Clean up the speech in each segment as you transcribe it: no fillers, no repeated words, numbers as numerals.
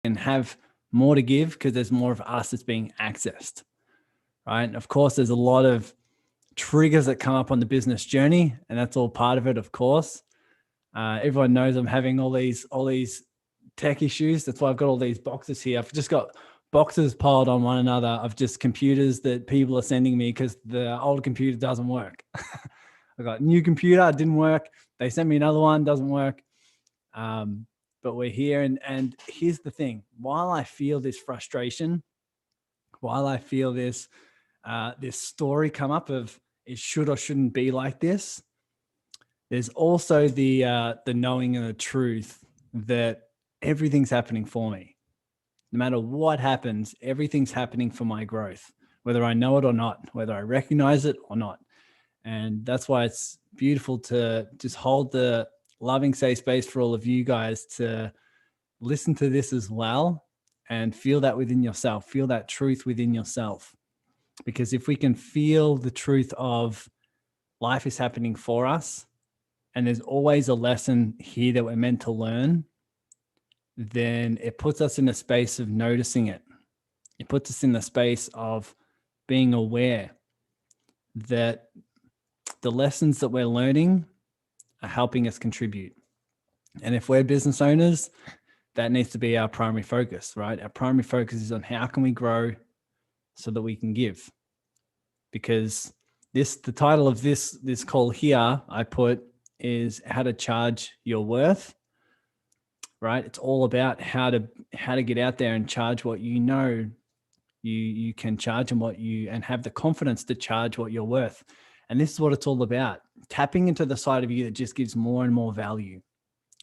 can have more to give because there's more of us that's being accessed, right? And of course, there's a lot of triggers that come up on the business journey, and that's all part of it, of course. Everyone knows I'm having all these tech issues. That's why I've got all these boxes here. I've just got boxes piled on one another of just computers that people are sending me because the old computer doesn't work. I got a new computer, it didn't work. They sent me another one, doesn't work. But we're here, and here's the thing: while I feel this frustration, while I feel this story come up of it should or shouldn't be like this, there's also the knowing and the truth that everything's happening for me. No matter what happens, everything's happening for my growth, whether I know it or not, whether I recognize it or not. And that's why it's beautiful to just hold the loving safe space for all of you guys to listen to this as well and feel that within yourself, feel that truth within yourself. Because if we can feel the truth of life is happening for us, and there's always a lesson here that we're meant to learn, then it puts us in a space of noticing it. It puts us in the space of being aware that the lessons that we're learning are helping us contribute. And if we're business owners, that needs to be our primary focus, right? Our primary focus is on how can we grow so that we can give. Because the title of this call here I put is how to charge your worth, right? It's all about how to get out there and charge what you know you can charge and have the confidence to charge what you're worth. And this is what it's all about: tapping into the side of you that just gives more and more value,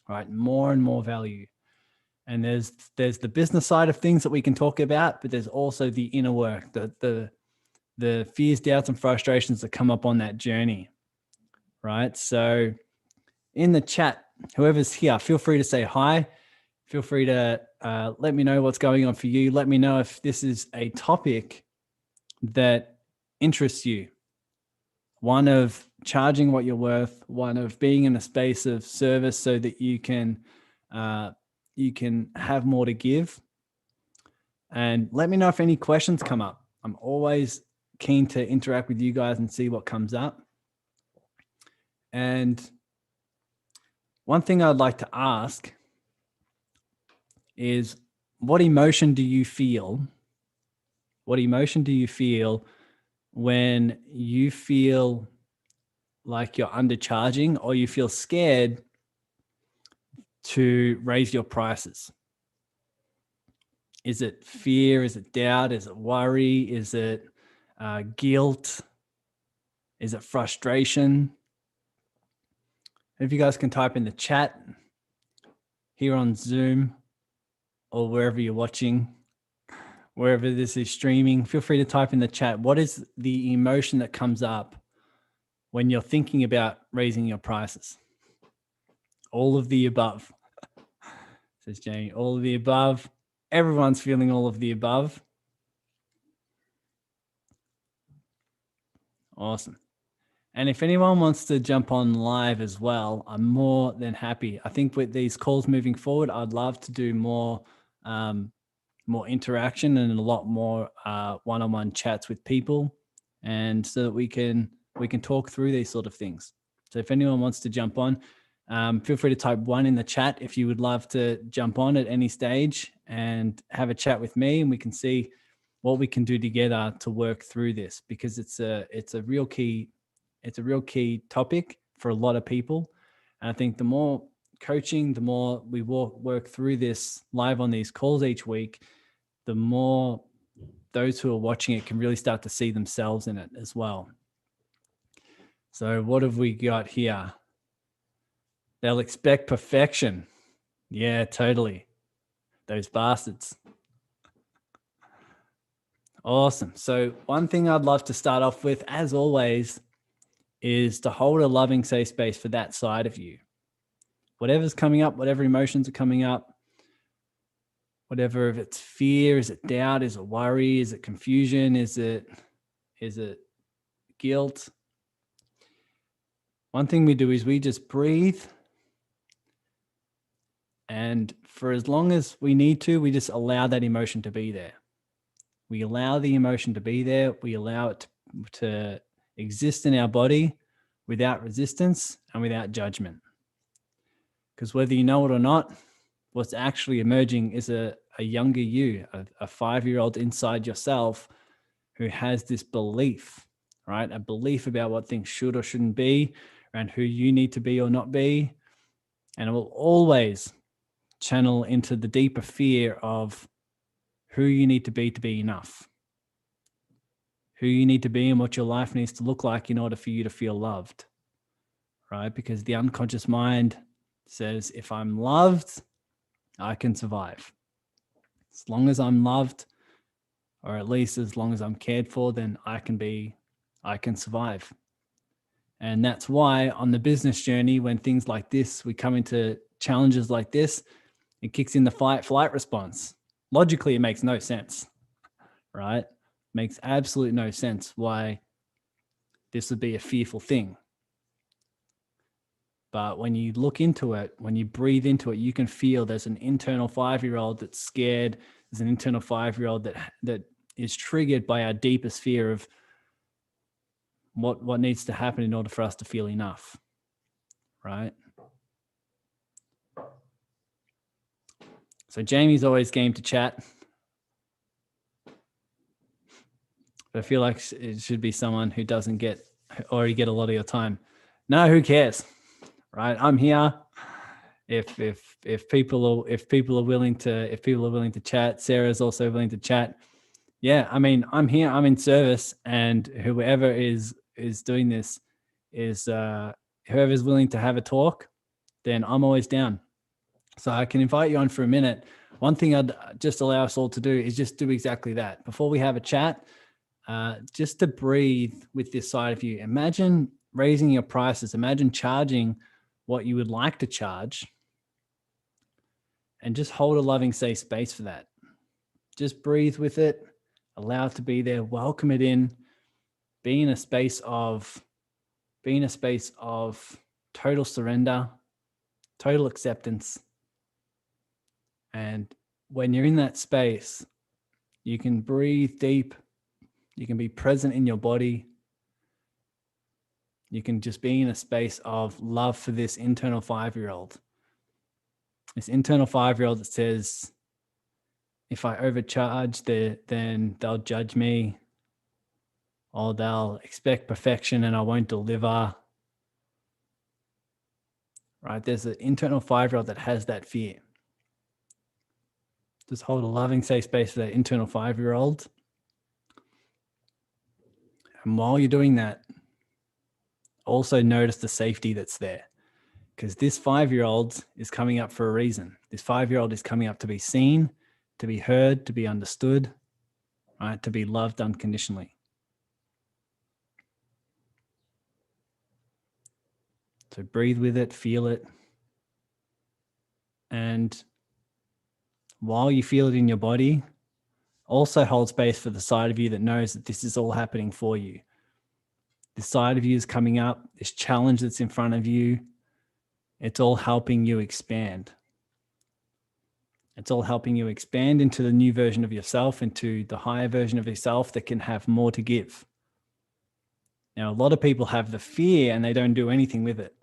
right? More and more value. And there's the business side of things that we can talk about, but there's also the inner work, the fears, doubts, and frustrations that come up on that journey, right? So in the chat, whoever's here, feel free to say hi. Feel free to let me know what's going on for you. Let me know if this is a topic that interests you. One of charging what you're worth, one of being in a space of service so that you can have more to give. And let me know if any questions come up. I'm always keen to interact with you guys and see what comes up. And one thing I'd like to ask is, what emotion do you feel? What emotion do you feel when you feel like you're undercharging or you feel scared to raise your prices? Is it fear? Is it doubt? Is it worry? Is it guilt? Is it frustration? If you guys can type in the chat here on Zoom or wherever you're watching, wherever this is streaming, feel free to type in the chat. What is the emotion that comes up when you're thinking about raising your prices? All of the above, says Jamie. All of the above. Everyone's feeling all of the above. Awesome. And if anyone wants to jump on live as well, I'm more than happy. I think with these calls moving forward, I'd love to do more interaction and a lot more one-on-one chats with people, and so that we can talk through these sort of things. So if anyone wants to jump on, feel free to type 1 in the chat if you would love to jump on at any stage and have a chat with me, and we can see what we can do together to work through this, because it's a real key topic for a lot of people. And I think the more coaching, the more we work through this live on these calls each week, the more those who are watching it can really start to see themselves in it as well. So what have we got here? They'll expect perfection. Yeah, totally. Those bastards. Awesome. So one thing I'd love to start off with, as always, is to hold a loving, safe space for that side of you. Whatever's coming up, whatever emotions are coming up, whatever, if it's fear, is it doubt, is it worry, is it confusion, is it guilt? One thing we do is we just breathe And for as long as we need to, we just allow that emotion to be there. We allow the emotion to be there. We allow it to exist in our body without resistance and without judgment. Because whether you know it or not, what's actually emerging is a younger you, a 5-year-old inside yourself who has this belief, right? A belief about what things should or shouldn't be and who you need to be or not be. And it will always channel into the deeper fear of who you need to be enough, who you need to be and what your life needs to look like in order for you to feel loved, right? Because the unconscious mind says, if I'm loved, I can survive. As long as I'm loved, or at least as long as I'm cared for, then I can survive. And that's why on the business journey, when things like this, we come into challenges like this, it kicks in the fight flight response. Logically, it makes no sense, right? Makes absolute no sense why this would be a fearful thing. But when you look into it, when you breathe into it, you can feel there's an internal 5-year-old that's scared. There's an internal 5-year-old that is triggered by our deepest fear of what needs to happen in order for us to feel enough, right? So Jamie's always game to chat. But I feel like it should be someone who doesn't already get a lot of your time. No, who cares, right? I'm here. If people are willing to chat, Sarah's also willing to chat. Yeah, I mean, I'm here. I'm in service, and whoever is doing this is whoever's willing to have a talk, then I'm always down. So I can invite you on for a minute. One thing I'd just allow us all to do is just do exactly that. Before we have a chat, just to breathe with this side of you. Imagine raising your prices. Imagine charging what you would like to charge, and just hold a loving, safe space for that. Just breathe with it. Allow it to be there. Welcome it in. Be in a space of total surrender, total acceptance. And when you're in that space, you can breathe deep. You can be present in your body. You can just be in a space of love for this internal 5-year-old. This internal 5-year-old that says, if I overcharge, then they'll judge me, or they'll expect perfection and I won't deliver. Right? There's an internal 5-year-old that has that fear. Just hold a loving, safe space for that internal 5-year-old. And while you're doing that, also notice the safety that's there. Because this 5-year-old is coming up for a reason. This 5-year-old is coming up to be seen, to be heard, to be understood, right? To be loved unconditionally. So breathe with it, feel it. And while you feel it in your body, also hold space for the side of you that knows that this is all happening for you. This side of you is coming up, this challenge that's in front of you, it's all helping you expand. It's all helping you expand into the new version of yourself, into the higher version of yourself that can have more to give. Now, a lot of people have the fear and they don't do anything with it,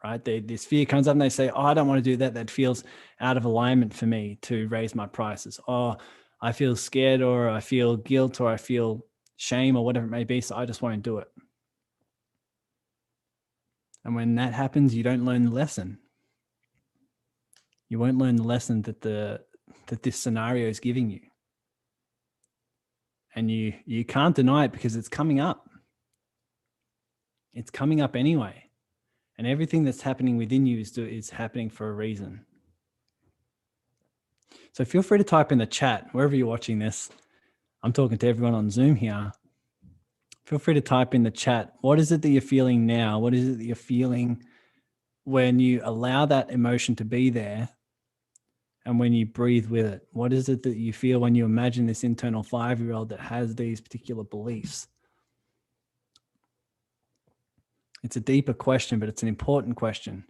right? This fear comes up and they say, oh, I don't want to do that. That feels out of alignment for me to raise my prices. Oh, I feel scared, or I feel guilt, or I feel shame, or whatever it may be. So I just won't do it. And when that happens, you don't learn the lesson. You won't learn the lesson that this scenario is giving you. And you can't deny it because it's coming up. It's coming up anyway. And everything that's happening within you is happening for a reason. So feel free to type in the chat, wherever you're watching this. I'm talking to everyone on Zoom here. Feel free to type in the chat. What is it that you're feeling now? What is it that you're feeling when you allow that emotion to be there and when you breathe with it? What is it that you feel when you imagine this internal 5-year-old that has these particular beliefs? It's a deeper question, but it's an important question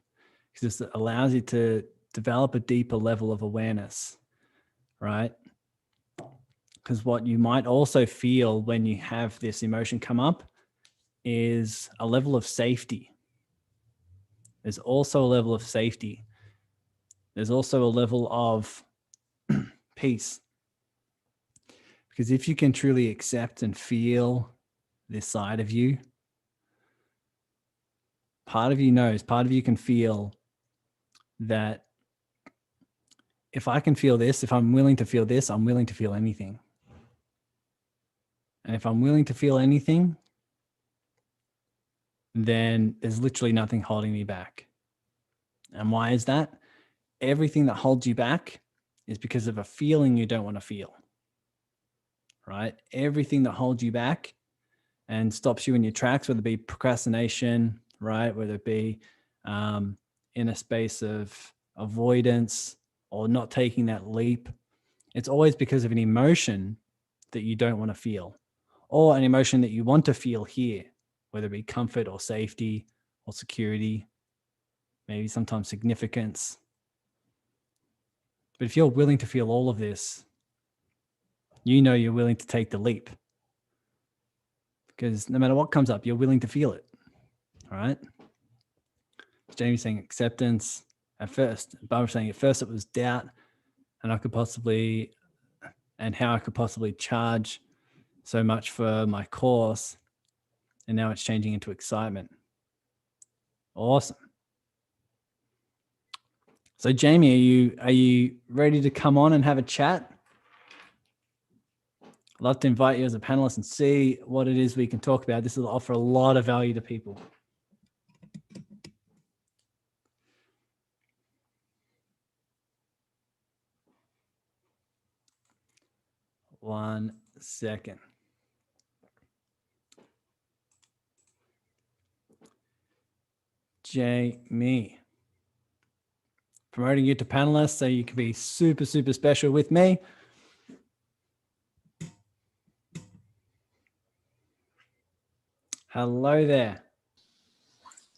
because it allows you to develop a deeper level of awareness, right? Because what you might also feel when you have this emotion come up is a level of safety. There's also a level of safety. There's also a level of peace. Because if you can truly accept and feel this side of you, part of you knows, part of you can feel that if I can feel this, if I'm willing to feel this, I'm willing to feel anything. And if I'm willing to feel anything, then there's literally nothing holding me back. And why is that? Everything that holds you back is because of a feeling you don't want to feel, right? Everything that holds you back and stops you in your tracks, whether it be procrastination, right? Whether it be in a space of avoidance or not taking that leap, it's always because of an emotion that you don't want to feel, or an emotion that you want to feel here, whether it be comfort or safety or security, maybe sometimes significance. But if you're willing to feel all of this, you know you're willing to take the leap. Because no matter what comes up, you're willing to feel it. All right. Jamie's saying acceptance at first. Barbara's saying at first it was doubt and how I could possibly charge so much for my course. And now it's changing into excitement. Awesome. So Jamie, are you ready to come on and have a chat? I'd love to invite you as a panelist and see what it is we can talk about. This will offer a lot of value to people. One second. Jamie, promoting you to panelist so you can be super, super special with me. Hello there.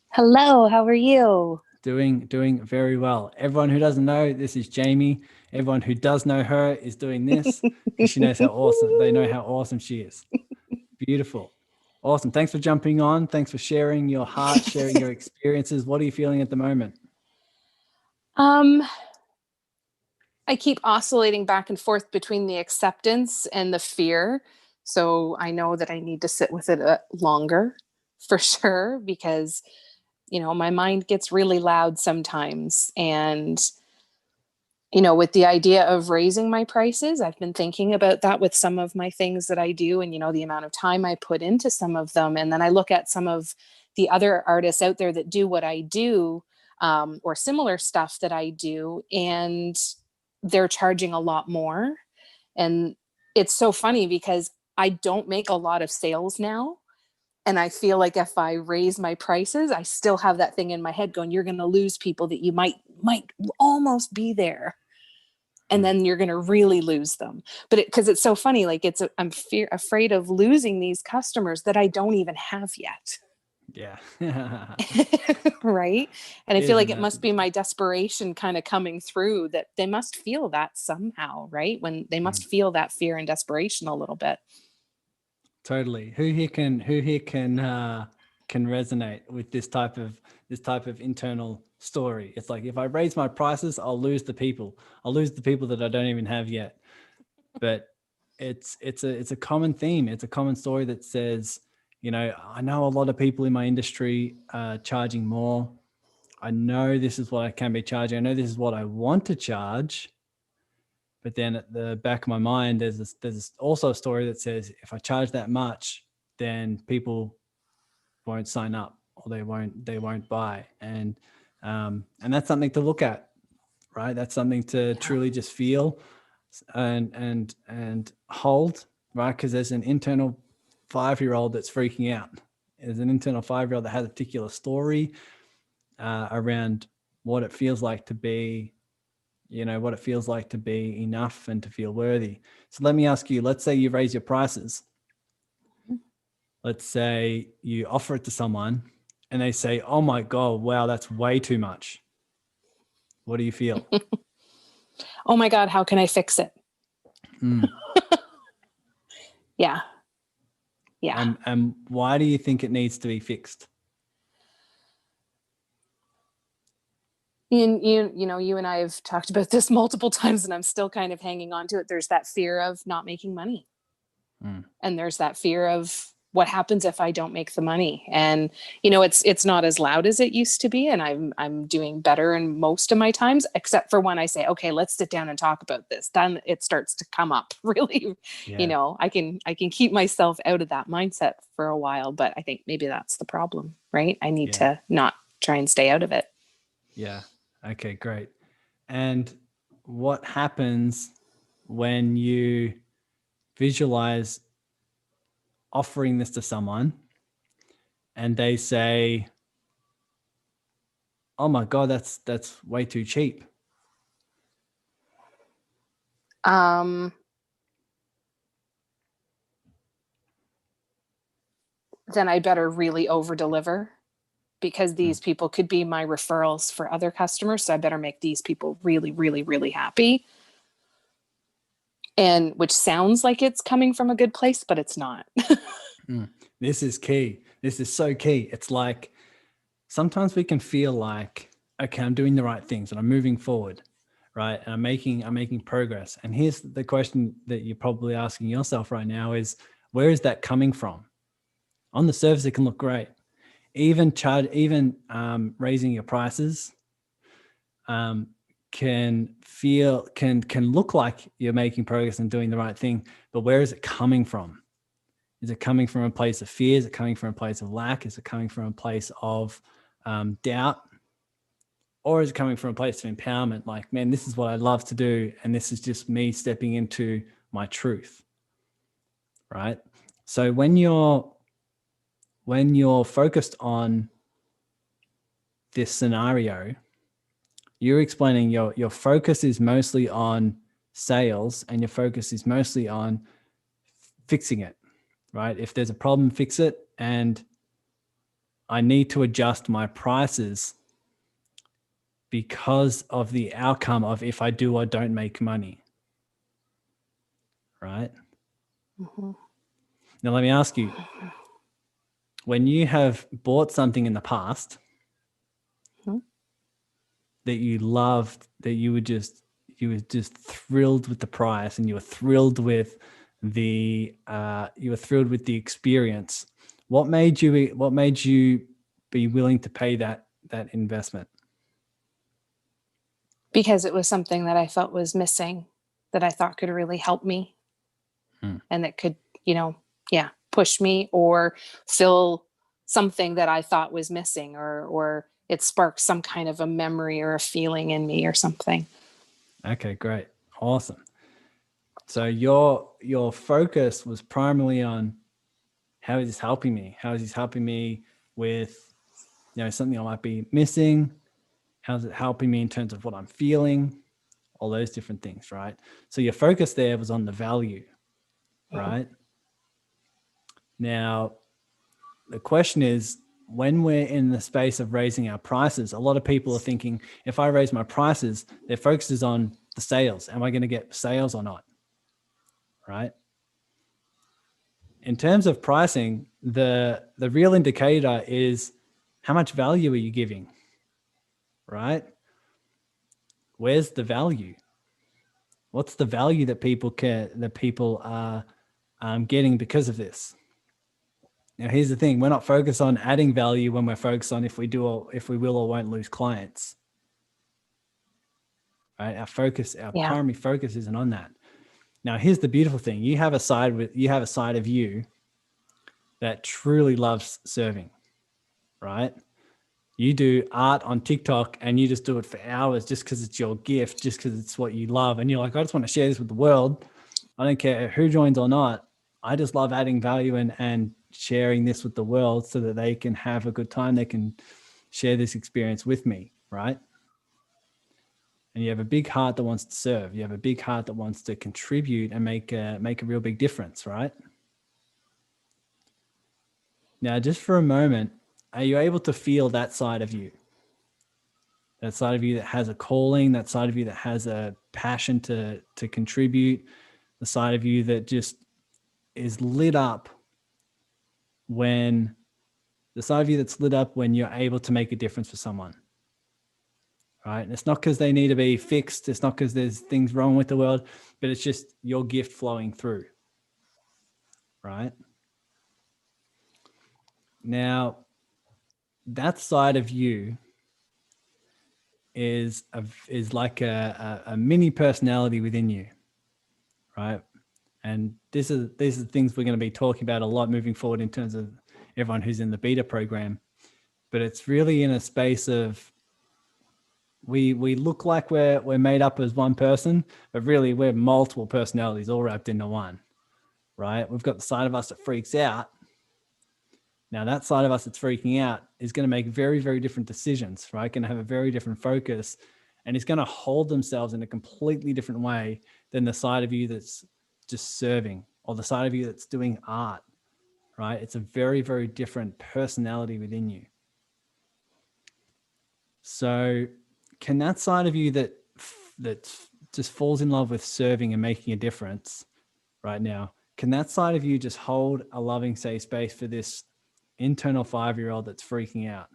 Hello, how are you? Doing very well. Everyone who doesn't know, this is Jamie. Everyone who does know her is doing this because she knows how awesome, they know how awesome she is. Beautiful. Awesome. Thanks for jumping on. Thanks for sharing your heart, sharing your experiences. What are you feeling at the moment? I keep oscillating back and forth between the acceptance and the fear. So I know that I need to sit with it longer for sure, because, my mind gets really loud sometimes. And, with the idea of raising my prices, I've been thinking about that with some of my things that I do and, the amount of time I put into some of them. And then I look at some of the other artists out there that do what I do, or similar stuff that I do, and they're charging a lot more. And it's so funny because I don't make a lot of sales now. And I feel like if I raise my prices, I still have that thing in my head going, you're going to lose people that you might almost be there. And then you're going to really lose them. But because it's so funny, like I'm afraid of losing these customers that I don't even have yet. Yeah. Right. And I feel like it Isn't must be my desperation kind of coming through, that they must feel that somehow, right? When they must feel that fear and desperation a little bit. Totally. Who here can resonate with this type of internal story? It's like, if I raise my prices, I'll lose the people. I'll lose the people that I don't even have yet. But it's a common theme. It's a common story that says, I know a lot of people in my industry are charging more. I know this is what I can be charging. I know this is what I want to charge. But then at the back of my mind, there's also a story that says, if I charge that much, then people won't sign up, or they won't buy. And that's something to look at, right? That's something to truly just feel and hold, right? Because there's an internal 5-year-old that's freaking out. There's an internal 5-year-old that has a particular story around what it feels like to be, what it feels like to be enough and to feel worthy. So let me ask you, let's say you raise your prices. Let's say you offer it to someone and they say, oh my God, wow, that's way too much. What do you feel? Oh my God, how can I fix it? Yeah. Yeah. And why do you think it needs to be fixed? You and I have talked about this multiple times, and I'm still kind of hanging on to it. There's that fear of not making money. And there's that fear of what happens if I don't make the money. And it's not as loud as it used to be, and I'm doing better in most of my times, except for when I say, okay, let's sit down and talk about this. Then it starts to come up really. Yeah. I can keep myself out of that mindset for a while, but I think maybe that's the problem, right? I need to not try and stay out of it. Yeah. Okay, great. And what happens when you visualize offering this to someone and they say, oh my God, that's way too cheap? Then I better really over deliver, because these people could be my referrals for other customers. So I better make these people really, really, really happy. And which sounds like it's coming from a good place, but it's not. This is key. This is so key. It's like sometimes we can feel like, okay, I'm doing the right things and I'm moving forward, right? And I'm making progress. And here's the question that you're probably asking yourself right now is, where is that coming from? On the surface, it can look great. Even raising your prices can look like you're making progress and doing the right thing, but where is it coming from? Is it coming from a place of fear? Is it coming from a place of lack? Is it coming from a place of doubt? Or is it coming from a place of empowerment? Like, man, this is what I love to do, and this is just me stepping into my truth, right? So when you're focused on this scenario, you're explaining your focus is mostly on sales, and your focus is mostly on fixing it, right? If there's a problem, fix it. And I need to adjust my prices because of the outcome of if I do or don't make money, right? Now, let me ask you, when you have bought something in the past that you loved, that you were just thrilled with the price, and you were thrilled with the experience, what made you be willing to pay that investment? Because it was something that I felt was missing, that I thought could really help me, and that could, push me or fill something that I thought was missing, or it sparked some kind of a memory or a feeling in me or something. Okay, great. Awesome. So your focus was primarily on, how is this helping me? How is this helping me with, something I might be missing? How's it helping me in terms of what I'm feeling? All those different things, right? So your focus there was on the value, right? Now, the question is, when we're in the space of raising our prices, a lot of people are thinking, if I raise my prices, their focus is on the sales. Am I going to get sales or not? Right? In terms of pricing, the real indicator is, how much value are you giving? Right? Where's the value? What's the value that people are getting because of this? Now, here's the thing: we're not focused on adding value when we're focused on if we will or won't lose clients. Right? Our primary focus isn't on that. Now, here's the beautiful thing: you have a side of you that truly loves serving, right? You do art on TikTok and you just do it for hours just because it's your gift, just because it's what you love. And you're like, I just want to share this with the world. I don't care who joins or not. I just love adding value and sharing this with the world so that they can have a good time. They can share this experience with me, right? And you have a big heart that wants to serve. You have a big heart that wants to contribute and make a real big difference, right? Now, just for a moment, are you able to feel that side of you? that side of you that has a calling, that side of you that has a passion to contribute, the side of you that just is lit up when you're able to make a difference for someone. Right. And it's not because they need to be fixed. It's not because there's things wrong with the world, but it's just your gift flowing through. Right. Now, that side of you is like a mini personality within you. Right. And these are things we're going to be talking about a lot moving forward in terms of everyone who's in the beta program. But it's really in a space of we look like we're made up as one person, but really we're multiple personalities all wrapped into one, right? We've got the side of us that freaks out. Now that side of us that's freaking out is going to make very, very different decisions, right? Going to have a very different focus, and it's going to hold themselves in a completely different way than the side of you that's just serving, or the side of you that's doing art, right? It's a very, very different personality within you. So can that side of you that just falls in love with serving and making a difference right now, can that side of you just hold a loving, safe space for this internal 5-year-old that's freaking out?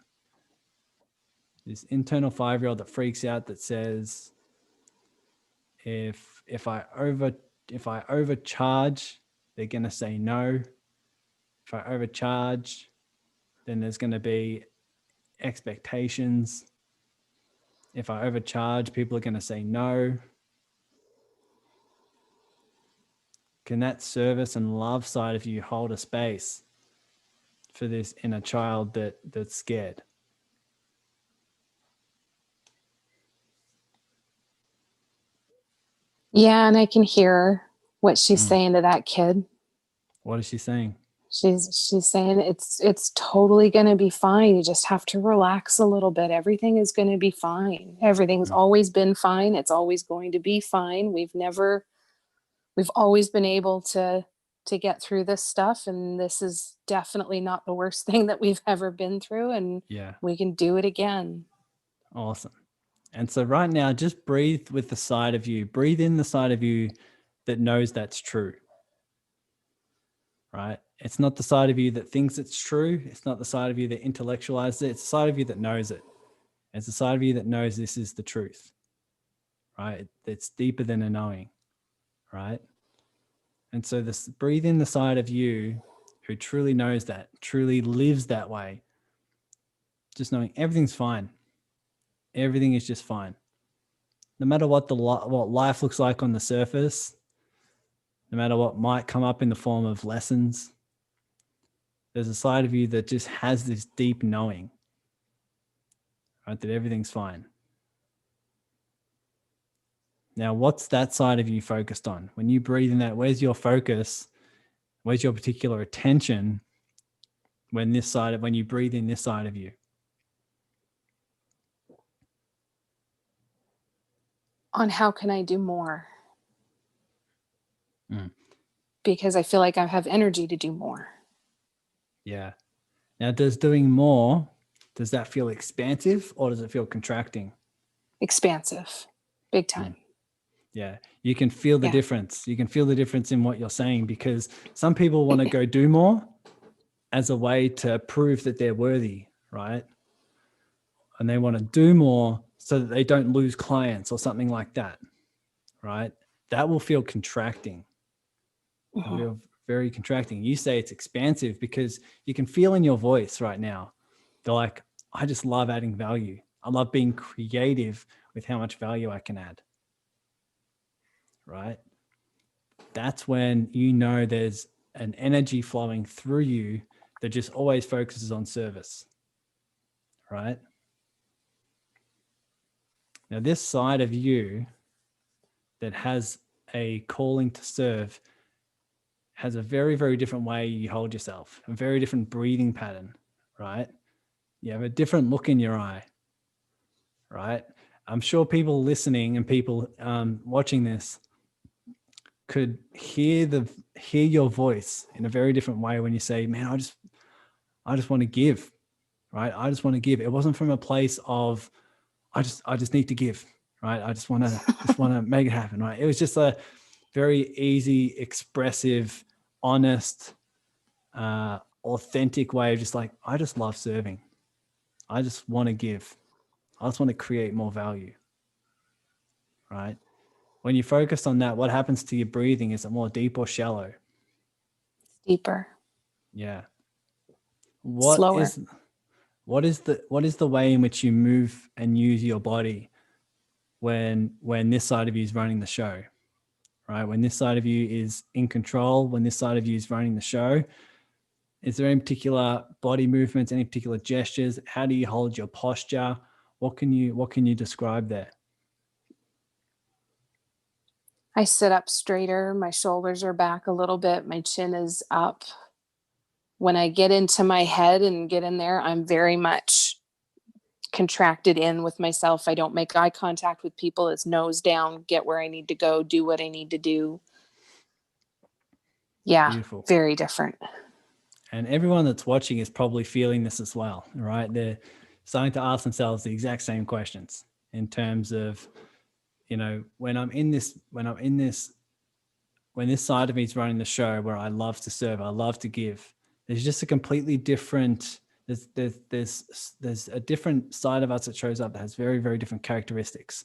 This internal 5-year-old that freaks out, that says, if I overcharge, they're going to say no. If I overcharge, then there's going to be expectations. If I overcharge, people are going to say no. Can that service and love side of you hold a space for this inner child that's scared? Yeah, and I can hear what she's saying to that kid. What is she saying? She's saying it's totally going to be fine. You just have to relax a little bit. Everything is going to be fine. Everything's always been fine. It's always going to be fine. We've always been able to get through this stuff, and this is definitely not the worst thing that we've ever been through, and we can do it again. Awesome. And so right now, just breathe with the side of you. Breathe in the side of you that knows that's true. Right? It's not the side of you that thinks it's true. It's not the side of you that intellectualizes it. It's the side of you that knows it. It's the side of you that knows this is the truth. Right? It's deeper than a knowing. Right? And so breathe in the side of you who truly knows that, truly lives that way. Just knowing everything's fine. Everything is just fine. No matter what what life looks like on the surface, no matter what might come up in the form of lessons, there's a side of you that just has this deep knowing, right? That everything's fine. Now, what's that side of you focused on? When you breathe in that, where's your focus? Where's your particular attention when you breathe in this side of you? On how can I do more? Because I feel like I have energy to do more. Yeah. Now, does doing more, does that feel expansive or does it feel contracting? Expansive. Big time. Yeah. You can feel the difference. You can feel the difference in what you're saying, because some people want to go do more as a way to prove that they're worthy, right? And they want to do more so that they don't lose clients or something like that, right? That will feel contracting. It'll feel very contracting. You say it's expansive because you can feel in your voice right now. They're like, I just love adding value. I love being creative with how much value I can add, right? That's when you know there's an energy flowing through you that just always focuses on service, right? Now, this side of you that has a calling to serve has a very, very different way you hold yourself, a very different breathing pattern, right? You have a different look in your eye, right? I'm sure people listening and people watching this could hear your voice in a very different way when you say, man, I just want to give, right? I just want to give. It wasn't from a place of, I just need to give, right? I just want to make it happen, right? It was just a very easy, expressive, honest, authentic way of just like, I just love serving. I just want to give. I just want to create more value, right? When you focus on that, what happens to your breathing? Is it more deep or shallow? Deeper. Yeah. Slower. What is the way in which you move and use your body when this side of you is running the show, right? When this side of you is in control, when this side of you is running the show, is there any particular body movements, any particular gestures? How do you hold your posture? What can you describe there? I sit up straighter. My shoulders are back a little bit. My chin is up. When I get into my head and get in there, I'm very much contracted in with myself. I don't make eye contact with people. It's nose down, get where I need to go, do what I need to do. Yeah, Beautiful. very different. And And everyone that's watching is probably feeling this as well, right? They're starting to ask themselves the exact same questions in terms of, when this side of me is running the show where I love to serve, I love to give, there's just a completely different, there's a different side of us that shows up that has very, very different characteristics.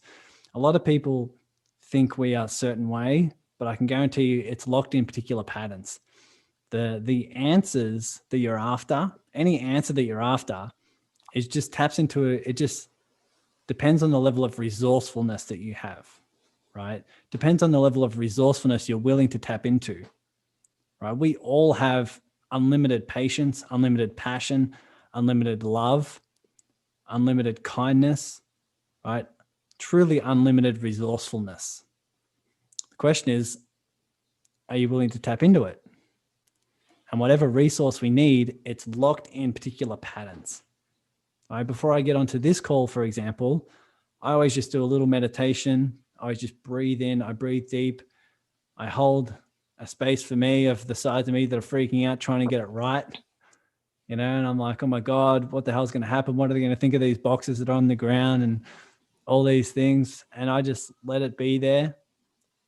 A lot of people think we are a certain way, but I can guarantee you it's locked in particular patterns. The answers that you're after, any answer that you're after, it just taps into it just depends on the level of resourcefulness that you have, right? Depends on the level of resourcefulness you're willing to tap into, right? We all have unlimited patience, unlimited passion, unlimited love, unlimited kindness, right? Truly unlimited resourcefulness. The question is, are you willing to tap into it? And whatever resource we need, it's locked in particular patterns. All right, before I get onto this call, for example, I always just do a little meditation. I always just breathe in, I breathe deep. I hold a space for me of the sides of me that are freaking out, trying to get it right. And I'm like, oh my God, what the hell's going to happen? What are they going to think of these boxes that are on the ground and all these things? And I just let it be there.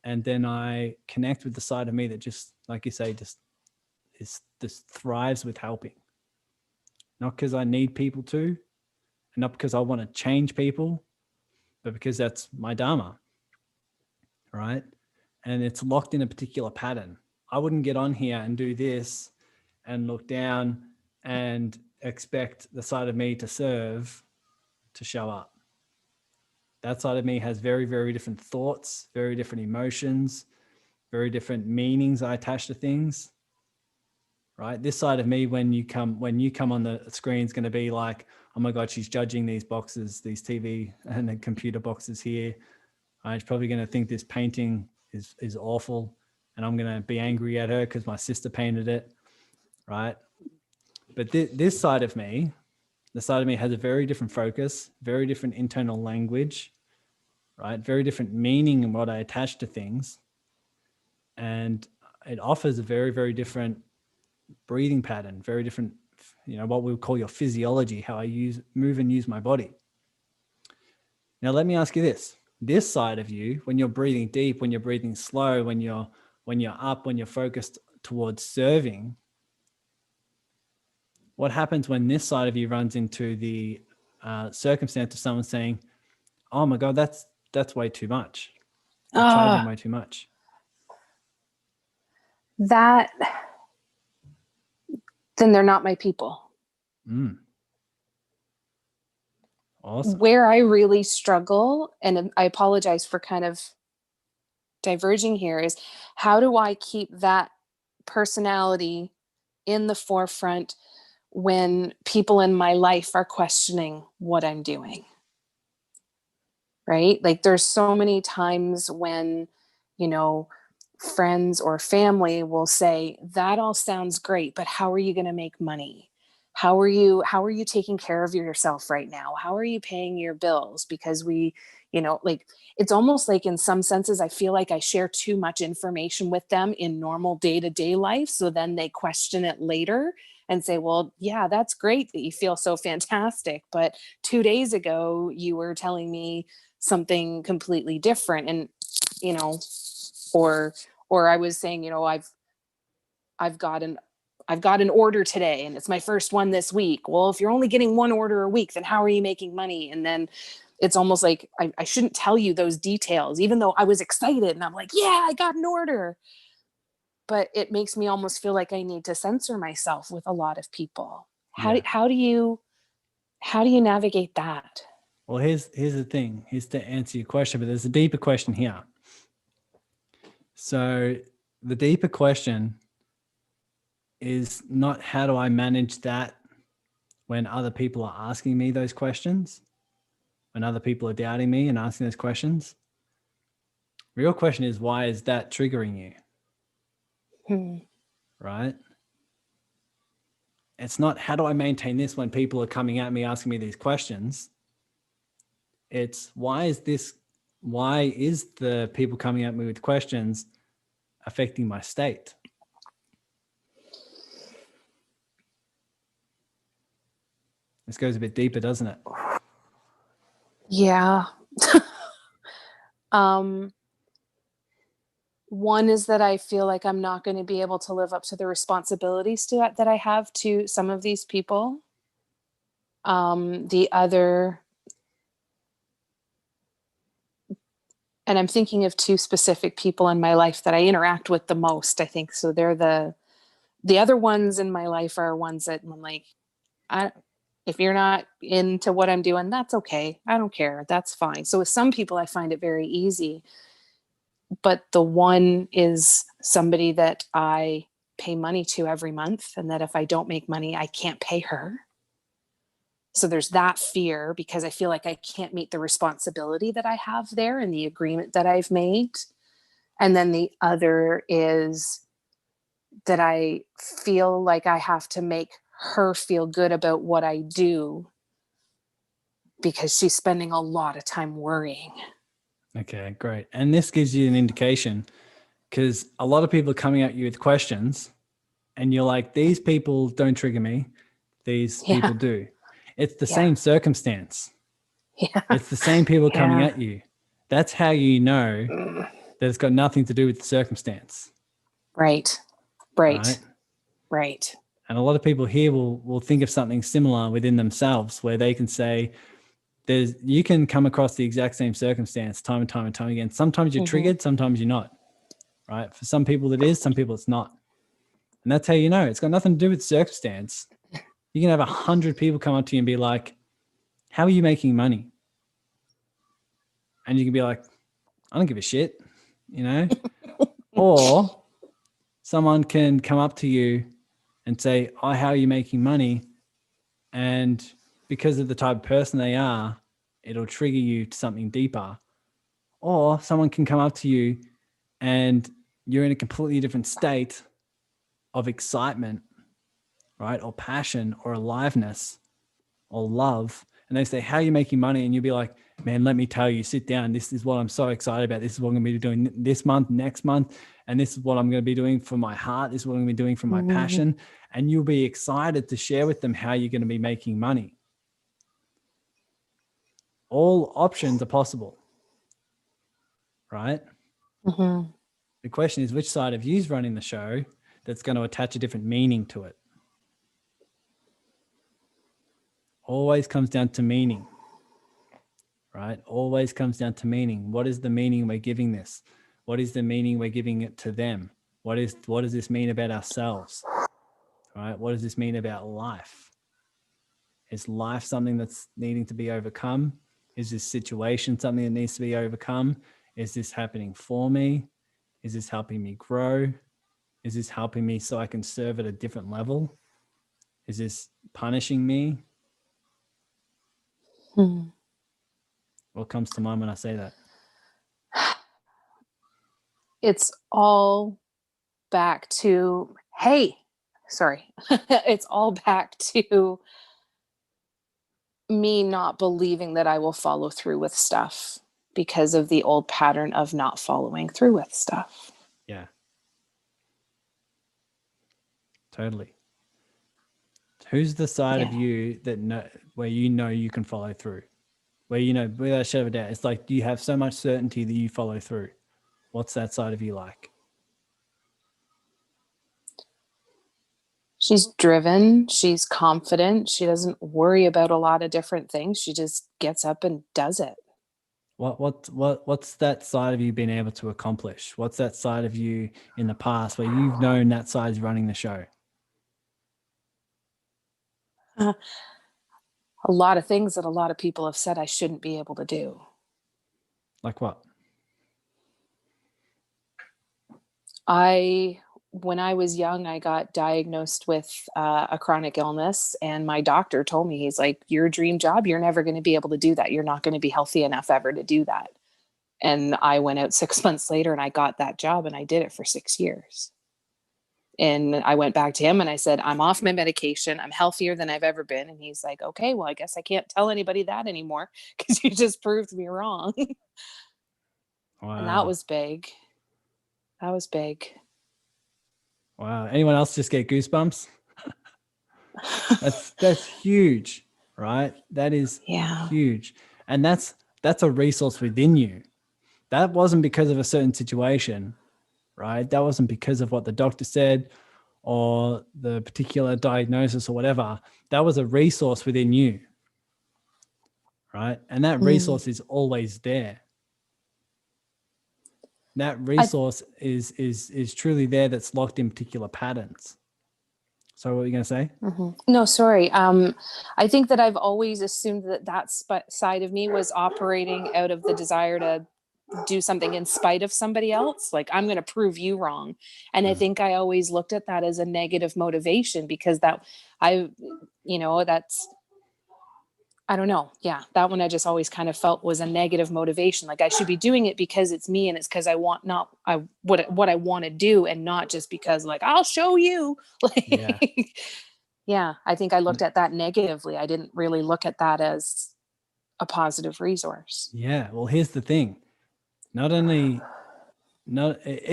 And then I connect with the side of me that just, like you say, just thrives with helping. Not because I need people to, and not because I want to change people, but because that's my dharma, right? And it's locked in a particular pattern. I wouldn't get on here and do this and look down and expect the side of me to serve to show up. That side of me has very, very different thoughts, very different emotions, very different meanings I attach to things. Right? This side of me, when you come on the screen, is going to be like, oh my God, she's judging these boxes, these TV and the computer boxes here. She's probably going to think this painting is awful, and I'm going to be angry at her because my sister painted it, right? But this side of me, the side of me has a very different focus, very different internal language, right? Very different meaning in what I attach to things, and it offers a very, very different breathing pattern, very different, what we would call your physiology, how I move and use my body. Now, let me ask you this side of you, when you're breathing deep, when you're breathing slow, when you're up, when you're focused towards serving, what happens when this side of you runs into the circumstance of someone saying, oh my God, that's way too much. You're charging way too much. Then they're not my people. Awesome. Where I really struggle, and I apologize for kind of diverging here, is how do I keep that personality in the forefront when people in my life are questioning what I'm doing? Right? Like there's so many times when, friends or family will say, that all sounds great, but how are you going to make money? How are you taking care of yourself right now? How are you paying your bills? Because we like it's almost like in some senses, I feel like I share too much information with them in normal day-to-day life. So then they question it later and say, well, yeah, that's great that you feel so fantastic. But 2 days ago, you were telling me something completely different. And, you know, or, or I was saying, I've got an I've got an order today and it's my first one this week. Well, if you're only getting one order a week, then how are you making money? And then it's almost like I shouldn't tell you those details, even though I was excited and I'm like, yeah, I got an order. But it makes me almost feel like I need to censor myself with a lot of people. Yeah. How do you navigate that? Well, here's the thing. Here's to answer your question, but there's a deeper question here. So the deeper question is not how do I manage that when other people are asking me those questions, when other people are doubting me and asking those questions. Real question is, why is that triggering you? Right? It's not how do I maintain this when people are coming at me asking me these questions. It's why is the people coming at me with questions affecting my state? This goes a bit deeper, doesn't it? Yeah. One is that I feel like I'm not going to be able to live up to the responsibilities that I have to some of these people. The other, and I'm thinking of two specific people in my life that I interact with the most, I think. So they're the other ones in my life are ones that I'm like, if you're not into what I'm doing, that's okay. I don't care. That's fine. So with some people, I find it very easy. But the one is somebody that I pay money to every month, and that if I don't make money, I can't pay her. So there's that fear because I feel like I can't meet the responsibility that I have there and the agreement that I've made. And then the other is that I feel like I have to make her feel good about what I do because she's spending a lot of time worrying. Okay, great. And this gives you an indication because a lot of people are coming at you with questions and you're like, these people don't trigger me. These people do. It's the same circumstance. Yeah. It's the same people coming at you. That's how you know that it's got nothing to do with the circumstance. Right. And a lot of people here will think of something similar within themselves where they can say, you can come across the exact same circumstance time and time and time again. Sometimes you're triggered, sometimes you're not, right? For some people it is, some people it's not. And that's how you know. It's got nothing to do with circumstance. You can have 100 people come up to you and be like, how are you making money? And you can be like, I don't give a shit, or someone can come up to you and say, oh, how are you making money? And because of the type of person they are, it'll trigger you to something deeper. Or someone can come up to you and you're in a completely different state of excitement, right? Or passion or aliveness or love. And they say, how are you making money? And you'll be like, man, let me tell you, sit down. This is what I'm so excited about. This is what I'm going to be doing this month, next month. And this is what I'm going to be doing for my heart. This is what I'm going to be doing for my passion. And you'll be excited to share with them how you're going to be making money. All options are possible, right? The question is, which side of you is running the show that's going to attach a different meaning to it? Always comes down to meaning, right? Always comes down to meaning. What is the meaning we're giving this? What is the meaning we're giving it to them? What does this mean about ourselves, right? What does this mean about life? Is life something that's needing to be overcome? Is this situation something that needs to be overcome? Is this happening for me? Is this helping me grow? Is this helping me so I can serve at a different level? Is this punishing me? What comes to mind when I say that? It's all back to, it's all back to me not believing that I will follow through with stuff. because of the old pattern of not following through with stuff. Yeah. Totally. Who's the side of you that where you can follow through? Where without a shadow of a doubt, it's like you have so much certainty that you follow through. What's that side of you like? She's driven, she's confident, she doesn't worry about a lot of different things. She just gets up and does it. What's that side of you been able to accomplish? What's that side of you in the past where you've known that side is running the show? A lot of things that a lot of people have said I shouldn't be able to do. Like what? When I was young, I got diagnosed with a chronic illness, and my doctor told me, he's like, your dream job, you're never going to be able to do that. You're not going to be healthy enough ever to do that. And I went out 6 months later and I got that job, and I did it for 6 years. And I went back to him and I said, I'm off my medication. I'm healthier than I've ever been. And he's like, okay, well, I guess I can't tell anybody that anymore because you just proved me wrong. Wow. And that was big. That was big. Wow. Anyone else just get goosebumps? That's huge, right? That is huge. And that's a resource within you. That wasn't because of a certain situation, right? That wasn't because of what the doctor said or the particular diagnosis or whatever. That was a resource within you, right? And that resource is always there. That resource is truly there, that's locked in particular patterns. So what were you going to say? No, sorry. I think that I've always assumed that side of me was operating out of the desire to do something in spite of somebody else. Like, I'm going to prove you wrong. And I think I always looked at that as a negative motivation because that's, I don't know. Yeah. That one I just always kind of felt was a negative motivation. Like, I should be doing it because it's me and it's because I want what I want to do, and not just because, like, I'll show you. Like, yeah, I think I looked at that negatively. I didn't really look at that as a positive resource. Yeah. Well, here's the thing. It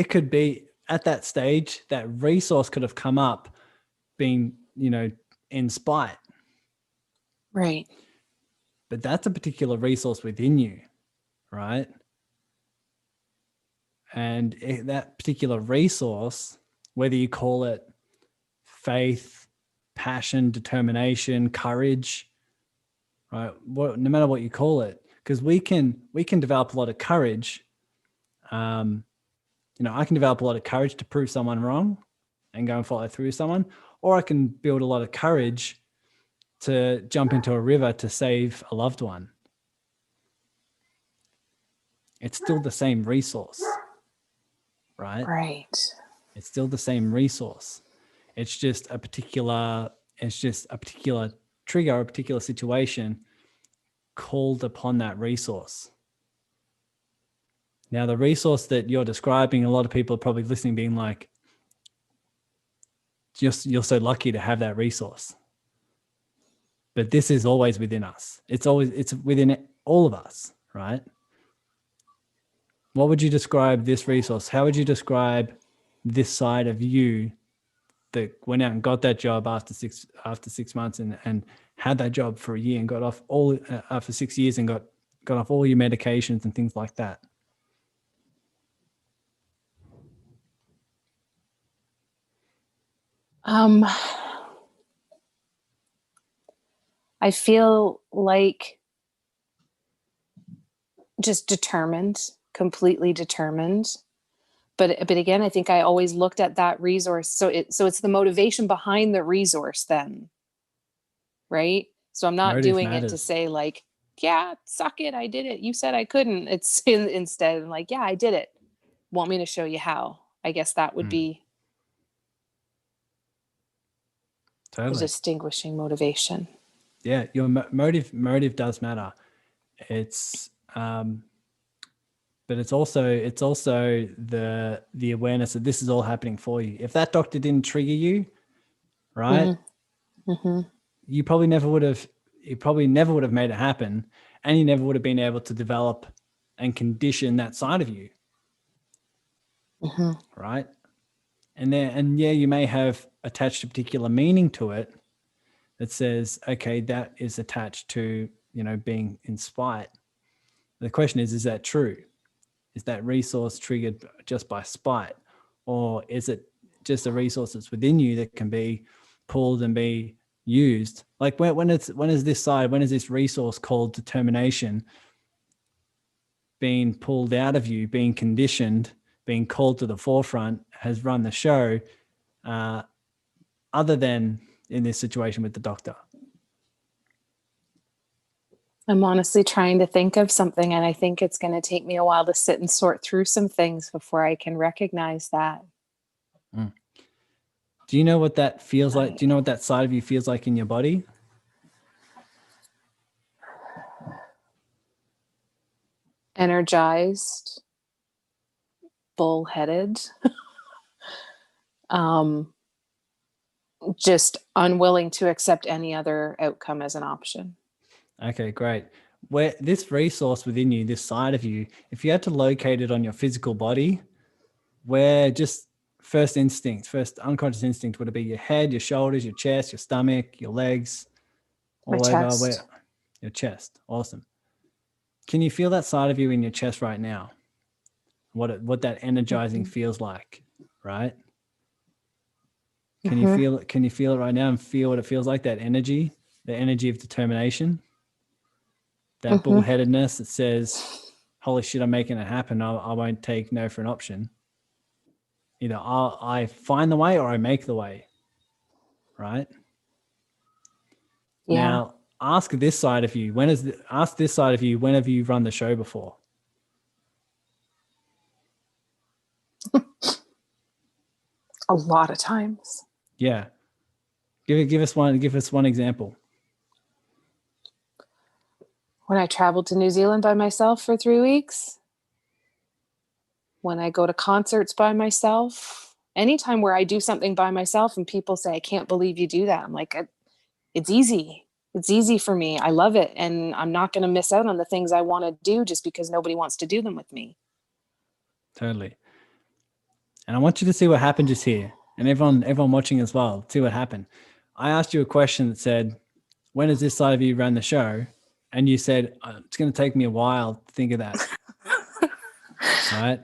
could be at that stage, that resource could have come up being, in spite. Right. But that's a particular resource within you, right? And that particular resource, whether you call it faith, passion, determination, courage, right? No matter what you call it, because we can develop a lot of courage. I can develop a lot of courage to prove someone wrong and go and follow through with someone, or I can build a lot of courage to jump into a river to save a loved one. It's still the same resource, right? Right. It's still the same resource. It's just a particular trigger, a particular situation called upon that resource. Now, the resource that you're describing, a lot of people are probably listening being like, you're so lucky to have that resource. But this is always within us. It's within all of us, right? What would you describe this resource? How would you describe this side of you that went out and got that job after 6 months and had that job for a year and got off all for 6 years and got off all your medications and things like that? I feel like just determined, completely determined. But again, I think I always looked at that resource. So it's the motivation behind the resource then, right? So I'm not Motive doing matters. it to say like, yeah, suck it, I did it. You said I couldn't. It's instead like, yeah, I did it. Want me to show you how? I guess that would be totally the distinguishing motivation. Yeah, your motive does matter. It's but it's also the awareness that this is all happening for you. If that doctor didn't trigger you, right, you probably never would have made it happen, and you never would have been able to develop and condition that side of you. Right? And yeah, you may have attached a particular meaning to it that says, okay, that is attached to, being in spite. The question is that true? Is that resource triggered just by spite? Or is it just a resource that's within you that can be pulled and be used? Like when is this resource called determination being pulled out of you, being conditioned, being called to the forefront, has run the show, other than in this situation with the doctor? I'm honestly trying to think of something, and I think it's going to take me a while to sit and sort through some things before I can recognize that. Do you know what that feels like? Do you know what that side of you feels like in your body? Energized, bullheaded, just unwilling to accept any other outcome as an option. Okay, great. Where this resource within you, this side of you, if you had to locate it on your physical body, where just first unconscious instinct, would it be your head, your shoulders, your chest, your stomach, your legs, My all over? chest. Your chest. Awesome. Can you feel that side of you in your chest right now? What that energizing feels like, right? Can you feel it? Can you feel it right now and feel what it feels like? That energy, the energy of determination, that bullheadedness that says, "Holy shit, I'm making it happen. I won't take no for an option. Either I find the way or I make the way." Right? Yeah. Now, ask this side of you. When have you run the show before? A lot of times. Yeah. Give us one example. When I traveled to New Zealand by myself for 3 weeks, when I go to concerts by myself, anytime where I do something by myself and people say, I can't believe you do that. I'm like, it's easy. It's easy for me. I love it. And I'm not going to miss out on the things I want to do just because nobody wants to do them with me. Totally. And I want you to see what happened just here. And everyone watching as well, see what happened. I asked you a question that said, when has this side of you run the show? And you said, it's going to take me a while to think of that. Right?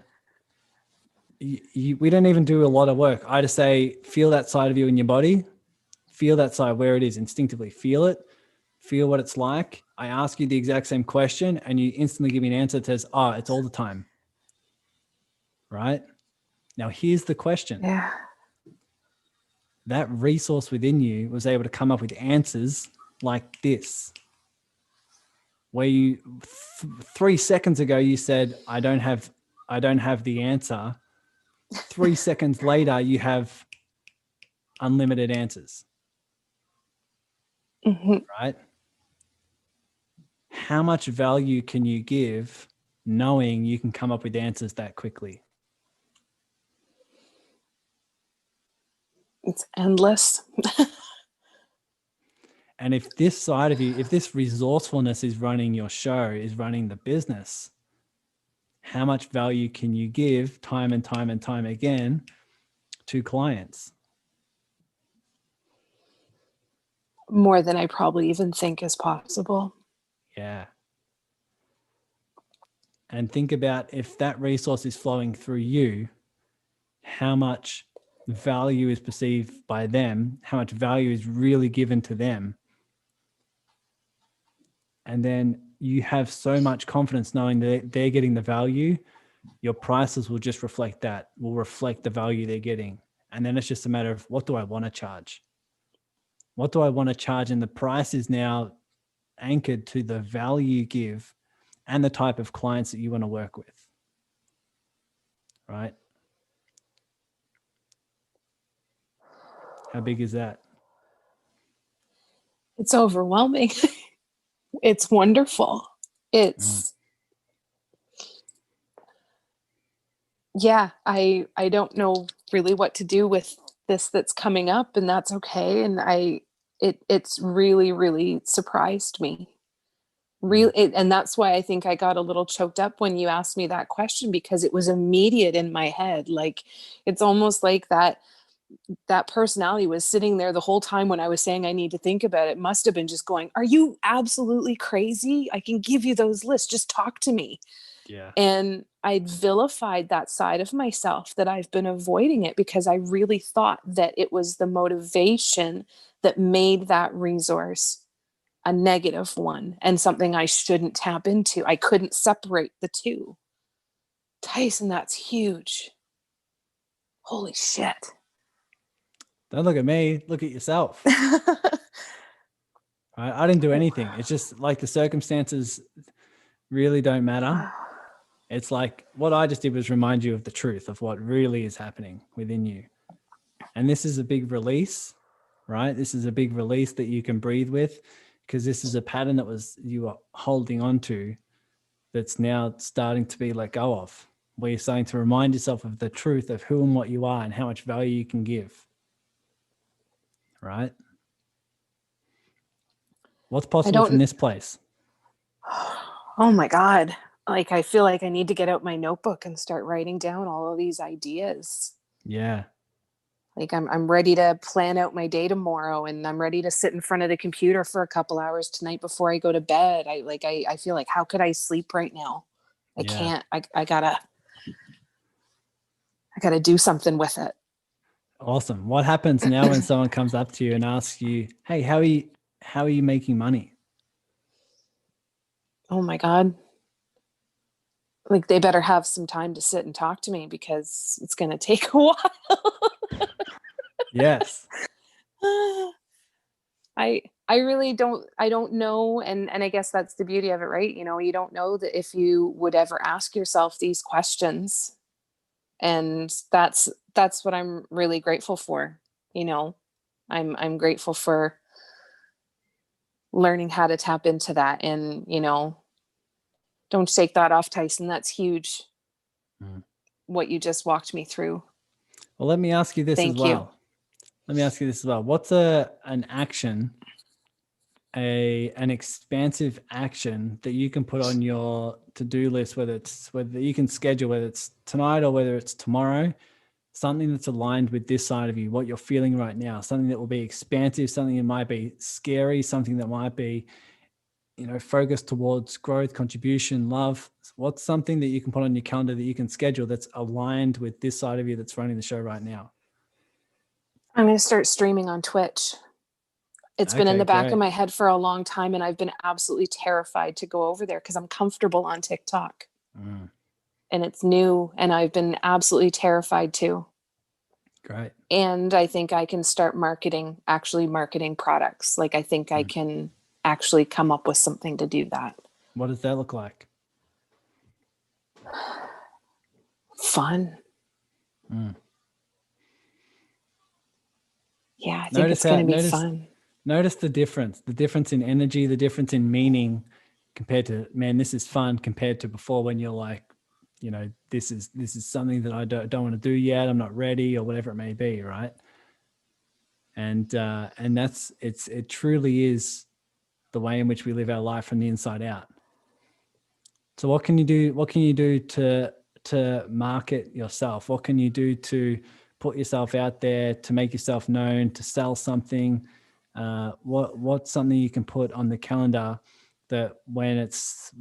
We don't even do a lot of work. I just say, feel that side of you in your body. Feel that side where it is instinctively. Feel it. Feel what it's like. I ask you the exact same question and you instantly give me an answer that says, it's all the time. Right? Now, here's the question. Yeah. That resource within you was able to come up with answers like this, where you 3 seconds ago you said, I don't have the answer. 3 seconds later you have unlimited answers. Right? How much value can you give knowing you can come up with answers that quickly? It's endless. And if this side of you, if this resourcefulness is running your show, is running the business, how much value can you give time and time and time again to clients? More than I probably even think is possible. Yeah. And think about if that resource is flowing through you, how much value is perceived by them, how much value is really given to them. And then you have so much confidence knowing that they're getting the value, your prices will just reflect that, will reflect the value they're getting. And then it's just a matter of, what do I want to charge? What do I want to charge? And the price is now anchored to the value you give and the type of clients that you want to work with. Right? How big is that? It's overwhelming. It's wonderful. Yeah, I don't know really what to do with this that's coming up, and that's okay. And it's really, really surprised me. And that's why I think I got a little choked up when you asked me that question, because it was immediate in my head. Like, it's almost like that personality was sitting there the whole time when I was saying I need to think about it. Must have been just going, are you absolutely crazy? I can give you those lists. Just talk to me. Yeah. And I'd vilified that side of myself, that I've been avoiding it because I really thought that it was the motivation that made that resource a negative one and something I shouldn't tap into. I couldn't separate the two. Tyson, that's huge. Holy shit. Don't look at me, look at yourself. I didn't do anything. It's just like the circumstances really don't matter. It's like what I just did was remind you of the truth of what really is happening within you. And this is a big release, right? This is a big release that you can breathe with, because this is a pattern that you were holding on to that's now starting to be let go of, where you're starting to remind yourself of the truth of who and what you are and how much value you can give, right? What's possible from this place? Oh my God. Like, I feel like I need to get out my notebook and start writing down all of these ideas. Yeah. Like, I'm ready to plan out my day tomorrow, and I'm ready to sit in front of the computer for a couple hours tonight before I go to bed. I feel like, how could I sleep right now? I can't. I gotta do something with it. Awesome. What happens now when someone comes up to you and asks you, hey, how are you making money? Oh my God. Like, they better have some time to sit and talk to me, because it's going to take a while. Yes. I really don't know. And I guess that's the beauty of it, right? You don't know that if you would ever ask yourself these questions. And that's what I'm really grateful for. I'm grateful for learning how to tap into that. And, don't shake that off, Tyson. That's huge. What you just walked me through. Well, let me ask you this as Thank you. well. What's an action, an expansive action that you can put on your to-do list, whether you can schedule, whether it's tonight or whether it's tomorrow, something that's aligned with this side of you, what you're feeling right now, something that will be expansive, something that might be scary, something that might be, focused towards growth, contribution, love. What's something that you can put on your calendar that you can schedule that's aligned with this side of you that's running the show right now? I'm going to start streaming on Twitch. It's been in the back of my head for a long time, and I've been absolutely terrified to go over there because I'm comfortable on TikTok. And it's new, and I've been absolutely terrified too. Great. And I think I can start actually marketing products. Like, I think I can actually come up with something to do that. What does that look like? Fun. Yeah, I think it's going to be fun. Notice the difference in energy, the difference in meaning compared to, man, this is fun, compared to before when you're like, this is something that I don't want to do yet. I'm not ready, or whatever it may be. Right. And it truly is the way in which we live our life from the inside out. So what can you do? What can you do to market yourself? What can you do to put yourself out there, to make yourself known, to sell something? What's something you can put on the calendar that when it's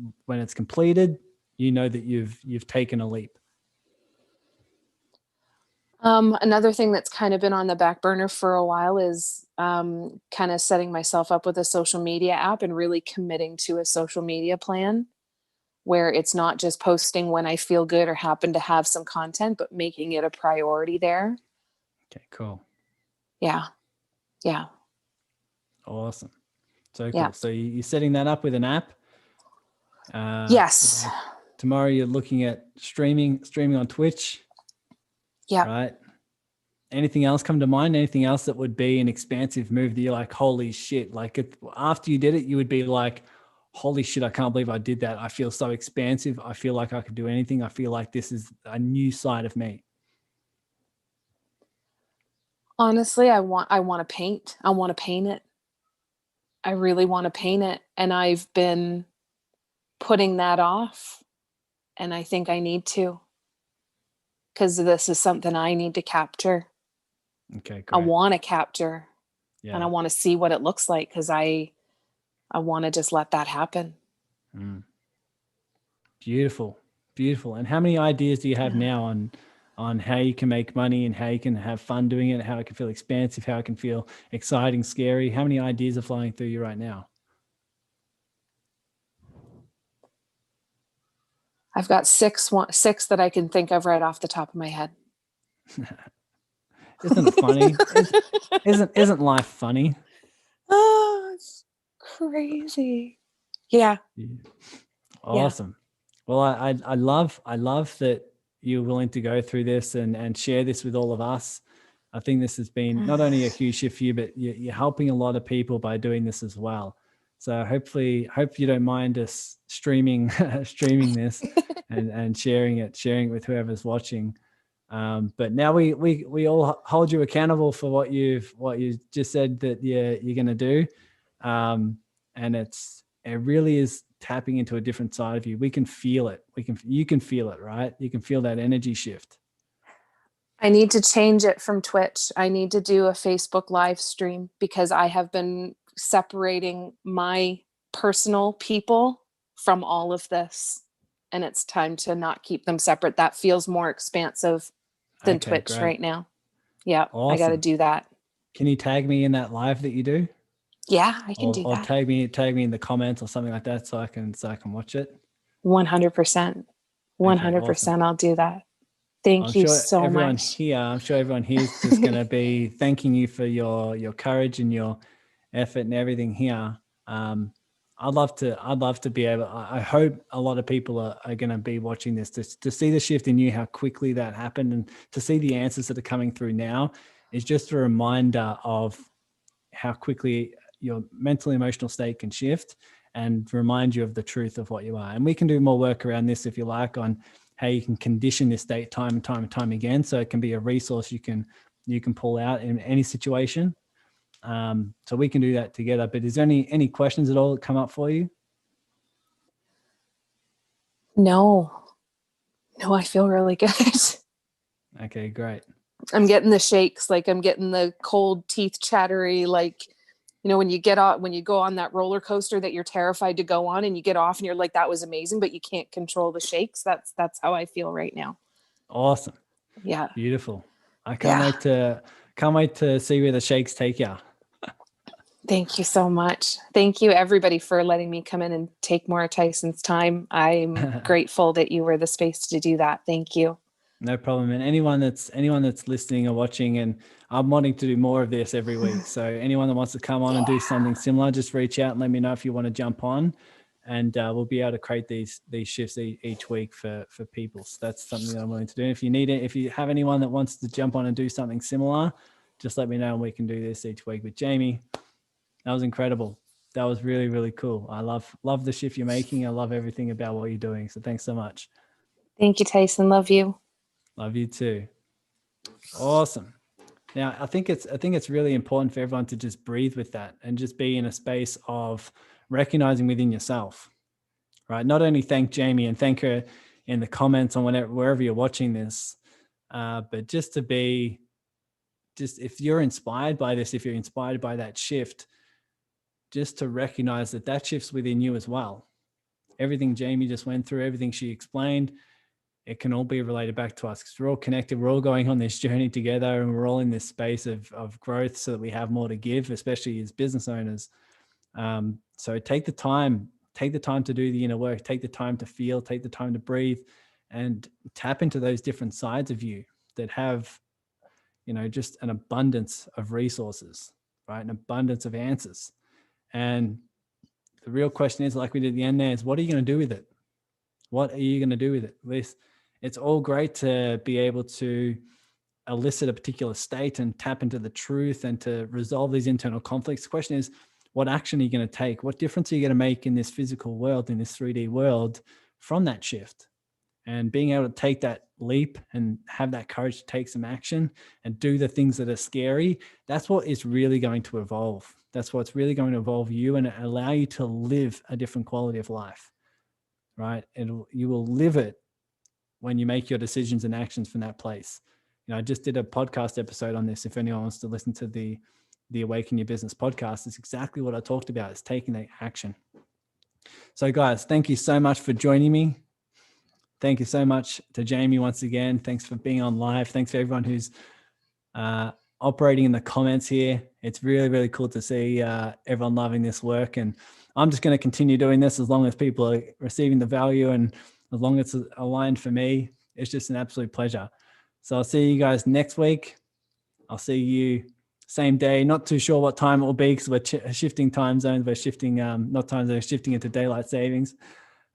completed, that you've taken a leap? Another thing that's kind of been on the back burner for a while is kind of setting myself up with a social media app and really committing to a social media plan, where it's not just posting when I feel good or happen to have some content, but making it a priority there. Okay, cool. Yeah. Awesome. So cool. Yeah. So you're setting that up with an app? Yes. Tomorrow you're looking at streaming on Twitch. Yeah. Right. Anything else come to mind? Anything else that would be an expansive move that you're like, holy shit, like after you did it, you would be like, holy shit, I can't believe I did that. I feel so expansive. I feel like I could do anything. I feel like this is a new side of me. Honestly, I want to paint. I want to paint it. I really want to paint it. And I've been putting that off. And I think I need to, because this is something I need to capture. Okay, I great. want to capture, and I Yeah. want to see what it looks like, because I want to just let that happen. Mm. Beautiful. Beautiful. And how many ideas do you have Yeah. now on how you can make money and how you can have fun doing it, how it can feel expansive, how it can feel exciting, scary? How many ideas are flying through you right now? I've got six that I can think of right off the top of my head. Isn't it funny? Isn't life funny? Oh, it's crazy. Yeah. Yeah. Yeah. Awesome. Well, I love that you're willing to go through this and share this with all of us. I think this has been not only a huge shift for you, but you're helping a lot of people by doing this as well. So hope you don't mind us streaming this and sharing it with whoever's watching. But now we all hold you accountable for what you just said that you're going to do. And it really is tapping into a different side of you. We can feel it. You can feel it, right? You can feel that energy shift. I need to change it from Twitch. I need to do a Facebook live stream, because I have been separating my personal people from all of this. And it's time to not keep them separate. That feels more expansive than Okay, Twitch great. right now. Yeah, I got to Awesome. do that. Can you tag me in that live that you do? Yeah, I can do Or that. tag me in the comments or something like that so I can watch it. 100%. Okay, awesome. 100%. I'll do that. Thank you so much. I'm sure everyone here is just going to be thanking you for your courage and your effort and everything here. I'd love to be able, I hope a lot of people are going to be watching this to see the shift in you, how quickly that happened, and to see the answers that are coming through now is just a reminder of how quickly your mental emotional state can shift and remind you of the truth of what you are. And we can do more work around this if you like, on how you can condition this state time and time and time again, so it can be a resource you can pull out in any situation. So we can do that together. But is there any questions at all that come up for you? No, I feel really good. Okay, great. I'm getting the shakes, like I'm getting the cold teeth chattery, like, when you go on that roller coaster that you're terrified to go on, and you get off and you're like, that was amazing, but you can't control the shakes. That's how I feel right now. Awesome. Yeah. Beautiful. I Yeah. can't wait to see where the shakes take you. Thank you so much. Thank you, everybody, for letting me come in and take more of Tyson's time. I'm grateful that you were the space to do that. Thank you. No problem. And anyone that's listening or watching, and I'm wanting to do more of this every week. So anyone that wants to come on and do something similar, just reach out and let me know if you want to jump on, and we'll be able to create these shifts each week for people. So that's something that I'm willing to do. If you need it, if you have anyone that wants to jump on and do something similar, just let me know and we can do this each week. But Jamie, that was incredible. That was really, really cool. I love the shift you're making. I love everything about what you're doing. So thanks so much. Thank you, Tyson. Love you. Love you too. Awesome. Now, I think it's really important for everyone to just breathe with that and just be in a space of recognizing within yourself, right? Not only thank Jamie and thank her in the comments on wherever you're watching this, but just to be, if you're inspired by this, if you're inspired by that shift, just to recognize that shift's within you as well. Everything Jamie just went through, everything she explained, it can all be related back to us, because we're all connected. We're all going on this journey together, and we're all in this space of growth so that we have more to give, especially as business owners. So take the time to do the inner work, take the time to feel, take the time to breathe, and tap into those different sides of you that have, just an abundance of resources, right? An abundance of answers. And the real question is, like we did at the end there, is what are you going to do with it? What are you going to do with it? It's all great to be able to elicit a particular state and tap into the truth and to resolve these internal conflicts. The question is, what action are you going to take? What difference are you going to make in this physical world, in this 3D world, from that shift? And being able to take that leap and have that courage to take some action and do the things that are scary, that's what is really going to evolve. That's what's really going to evolve you and allow you to live a different quality of life. right? You will live it when you make your decisions and actions from that place. I just did a podcast episode on this. If anyone wants to listen to the Awaken Your Business podcast, it's exactly what I talked about, is taking that action. So guys, thank you so much for joining me. Thank you so much to Jamie once again. Thanks for being on live. Thanks for everyone who's operating in the comments here. It's really, really cool to see everyone loving this work. And I'm just going to continue doing this as long as people are receiving the value, and as long as it's aligned for me. It's just an absolute pleasure. So I'll see you guys next week. I'll see you same day. Not too sure what time it will be because we're shifting time zones. We're shifting, not time zones, shifting into daylight savings.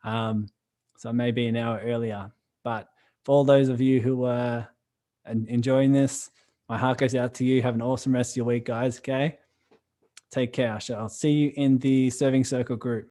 So maybe an hour earlier. But for all those of you who are enjoying this, my heart goes out to you. Have an awesome rest of your week, guys. Okay. Take care. I'll see you in the Serving Circle group.